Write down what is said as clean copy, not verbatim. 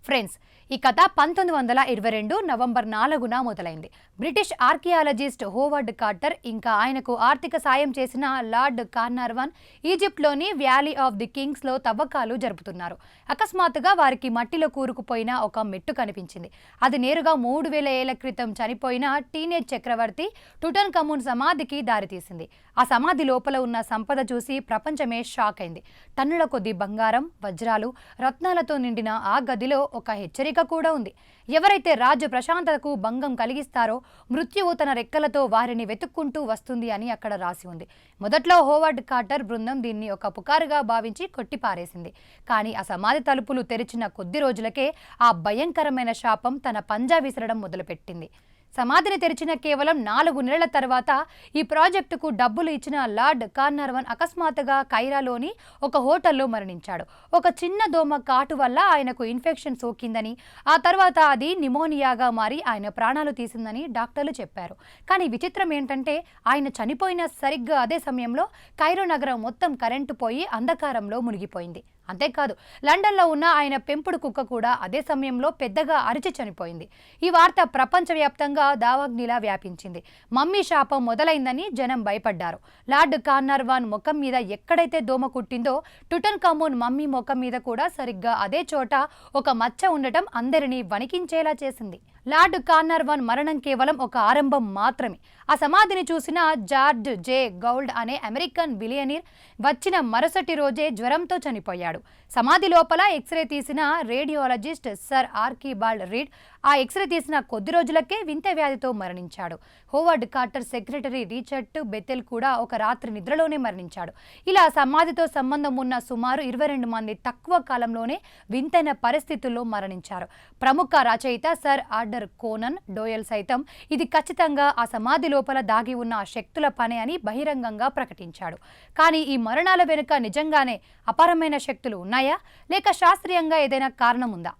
Friends, ఈ కథ 1922 November 4న మొదలైంది. బ్రిటిష్ ఆర్కియాలజిస్ట్ హోవర్డ్ కార్టర్ ఇంకా ఆయనకు ఆర్థిక సాయం చేసిన లార్డ్ కార్నర్వన్ ఈజిప్ట్లోని వ్యాలీ ఆఫ్ ది కింగ్స్లో తవ్వకాలు జరుపుతున్నారు. అకస్మాత్తుగా వారికి మట్టిలో కూరుకుపోయిన ఒక మెట్టు కనిపించింది. అది నేరుగా 3000 ఏళ్ల క్రితం చనిపోయిన టీనేజ్ చక్రవర్తి టుటన్ఖమూన్ సమాధికి దారితీసింది. ఆ సమాధి లోపల ఉన్న సంపద చూసి ప్రపంచమే షాక్ అయింది. టన్నుల కొద్ది బంగారం, వజ్రాలు, రత్నాలతో నిండిన ఆ గదిలో ఒక హెచ్చరిక కూడా ఉంది. ఎవరైతే రాజ్య ప్రశాంతతకు భంగం కలిగిస్తారో మృత్యువు తన రెక్కలతో వారిని వెతుక్కుంటూ వస్తుంది అని అక్కడ రాసి ఉంది. మొదట్లో హోవర్డ్ కార్టర్ బృందం దీన్ని ఒక పుకారుగా భావించి కొట్టిపారేసింది. కానీ ఆ సమాధి తలుపులు తెరిచిన కొద్ది రోజులకే ఆ భయంకరమైన శాపం తన పంజా విసరడం మొదలుపెట్టింది. సమాధిని తెరిచిన కేవలం 4 నెలల తర్వాత ఈ ప్రాజెక్టుకు డబ్బులు ఇచ్చిన లార్డ్ కార్నర్వన్ అకస్మాత్తుగా కైరాలోని ఒక హోటల్లో మరణించాడు. ఒక చిన్న దోమ కాటు వల్ల ఆయనకు ఇన్ఫెక్షన్ సోకిందని, ఆ తర్వాత అది నిమోనియాగా మారి ఆయన ప్రాణాలు తీసిందని డాక్టర్లు చెప్పారు. కానీ విచిత్రం ఏంటంటే ఆయన చనిపోయిన సరిగ్గా అదే సమయంలో కైరో నగరం మొత్తం కరెంటు పోయి అంధకారంలో మునిగిపోయింది. అంతేకాదు, లండన్లో ఉన్న ఆయన పెంపుడు కుక్క కూడా అదే సమయంలో పెద్దగా అరిచి చనిపోయింది. ఈ వార్త ప్రపంచవ్యాప్తంగా దావాగ్నిలా వ్యాపించింది. మమ్మీ శాపం మొదలైందని జనం భయపడ్డారు. లార్డ్ కార్నర్వన్ ముఖం మీద ఎక్కడైతే దోమ కుట్టిందో టుటన్ఖమూన్ మమ్మీ ముఖం మీద కూడా సరిగ్గా అదే చోట ఒక మచ్చ ఉండటం అందరినీ వణికించేలా చేసింది. లార్డ్ కార్నర్వన్ మరణం కేవలం ఒక ఆరంభం మాత్రమే. ఆ సమాధిని చూసిన జార్జ్ జే గౌల్డ్ అనే అమెరికన్ బిలియనీర్ వచ్చిన మరుసటి రోజే జ్వరంతో చనిపోయాడు. సమాధి లోపల ఎక్స్రే తీసిన రేడియాలజిస్ట్ సర్ ఆర్కిబాల్డ్ రీడ్ ఆ ఎక్స్రే తీసిన కొద్ది రోజులకే వింత వ్యాధితో మరణించాడు. Howard Carter secretary Richard Bethell కూడా ఒక రాత్రి నిద్రలోనే మరణించాడు. ఇలా సమాధితో సంబంధం ఉన్న సుమారు 22 మంది తక్కువ కాలంలోనే వింతైన పరిస్థితుల్లో మరణించారు. ప్రముఖ రచయిత సర్ ఆర్డర్ కోనన్ డోయల్ సైతం ఇది ఖచ్చితంగా ఆ సమాధి లోపల దాగి ఉన్న శక్తుల పని అని బహిరంగంగా ప్రకటించాడు. కానీ ఈ మరణాల వెనుక నిజంగానే అపారమైన శక్తులు ఉన్నాయా, లేక శాస్త్రీయంగా ఏదైనా కారణం ఉందా?